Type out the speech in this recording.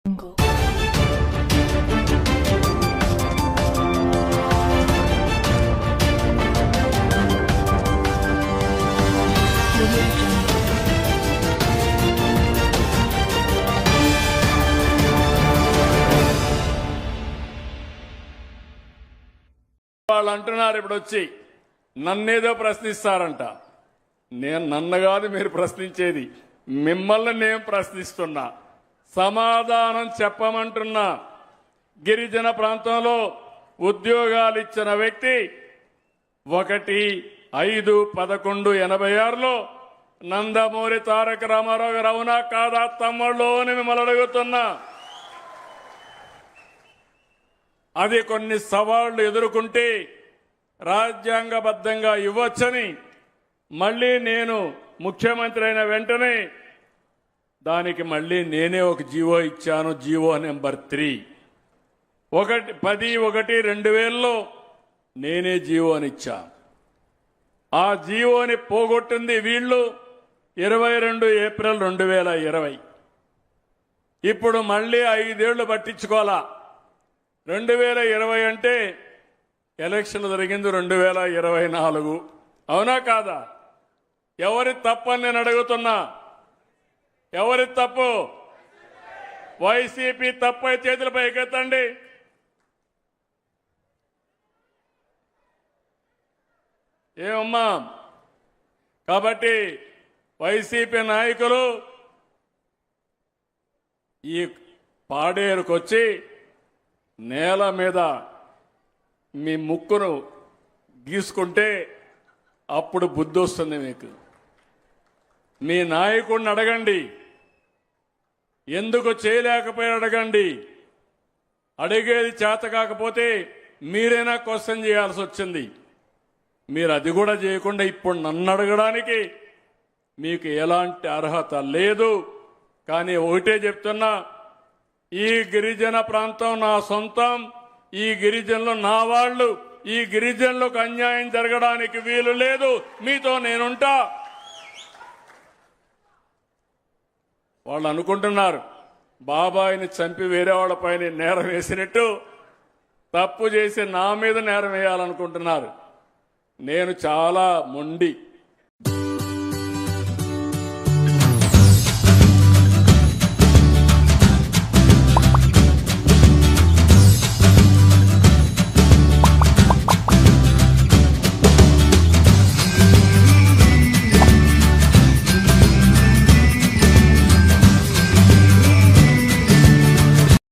వాళ్ళు అంటున్నారు ఇప్పుడు వచ్చి నన్నేదో ప్రశ్నిస్తారంట. నన్ను కాదు మీరు ప్రశ్నించేది, మిమ్మల్ని నేను ప్రశ్నిస్తున్నా, సమాధానం చెప్పమంటున్నా. గిరిజన ప్రాంతంలో ఉద్యోగాలు ఇచ్చిన వ్యక్తి 1/5/11/86లో నందమూరి తారక రామారావు గారు. అవునా కాదా తమ్ముళ్ళు అని మిమ్మల్ని అడుగుతున్నా. అది కొన్ని సవాళ్లు ఎదుర్కొంటే రాజ్యాంగబద్ధంగా ఇవ్వచ్చని మళ్ళీ నేను ముఖ్యమంత్రి అయిన వెంటనే దానికి మళ్ళీ నేనే ఒక జీవో ఇచ్చాను. జీవో నెంబర్ 3 10/1/2000లో నేనే జీవోని ఇచ్చా. ఆ జీవోని పోగొట్టింది వీళ్ళు 22 ఏప్రిల్ 2020. ఇప్పుడు మళ్ళీ 5 ఏళ్లు పట్టించుకోవాలా. 2020 అంటే ఎలక్షన్ జరిగింది 2024. అవునా కాదా? ఎవరి తప్పని నేను అడుగుతున్నా. ఎవరి తప్పు? వైసీపీ తప్పై చేతులపై ఎత్తండి. ఏమమ్మా? కాబట్టి వైసీపీ నాయకులు ఈ పాడేరుకొచ్చి నేల మీద మీ ముక్కును గీసుకుంటే అప్పుడు బుద్ధి వస్తుంది మీకు. మీ నాయకుడిని అడగండి, ఎందుకు చేయలేకపోయారు అడగండి. అడిగేది చేత కాకపోతే మీరైనా క్వశ్చన్ చేయాల్సి వచ్చింది. మీరు అది కూడా చేయకుండా ఇప్పుడు నన్ను అడగడానికి మీకు ఎలాంటి అర్హత లేదు. కానీ ఒకటే చెప్తున్నా, ఈ గిరిజన ప్రాంతం నా సొంతం. ఈ గిరిజనులు నా వాళ్ళు. ఈ గిరిజనులకు అన్యాయం జరగడానికి వీలు లేదు. మీతో నేనుంటా. వాళ్ళు అనుకుంటున్నారు బాబాయిని చంపి వేరే వాళ్ళపైన నేరం వేసినట్టు తప్పు చేసి నా మీద నేరం వేయాలనుకుంటున్నారు. నేను చాలా మొండి.